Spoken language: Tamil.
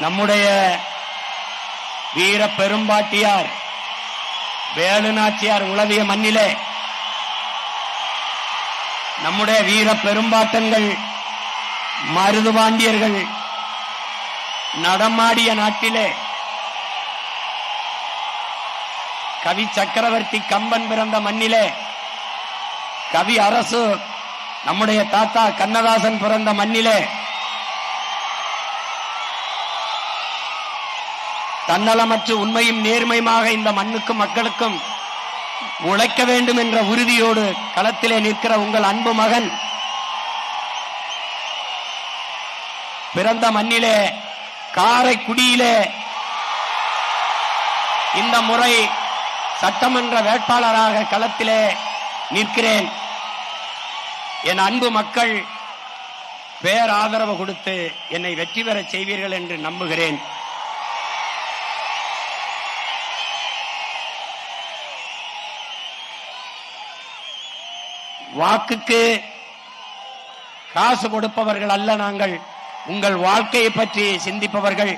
நம்முடைய வீர பெரும்பாட்டியார் வேலுநாச்சியார் உளவிய மண்ணிலே நம்முடைய வீர பெரும்பாட்டங்கள் மருதுபாண்டியர்கள் நடமாடிய நாட்டிலே கவி சக்கரவர்த்தி கம்பன் பிறந்த மண்ணிலே கவி அரசு நம்முடைய தாத்தா கண்ணதாசன் பிறந்த மண்ணிலே தன்னலமற்று உண்மையும் நேர்மையுமாக இந்த மண்ணுக்கும் மக்களுக்கும் உழைக்க வேண்டும் என்ற உறுதியோடு களத்திலே நிற்கிற உங்கள் அன்பு மகன் பிறந்த மண்ணிலே காரைக்குடியிலே இந்த முறை சட்டமன்ற வேட்பாளராக களத்திலே நிற்கிறேன். என் அன்பு மக்கள் பேராதரவு கொடுத்து என்னை வெற்றி பெற செய்வீர்கள் என்று நம்புகிறேன். வாக்குக்கு காசு கொடுப்பவர்கள் அல்ல நாங்கள். உங்கள் வாழ்க்கையை பற்றி சிந்திப்பவர்கள்.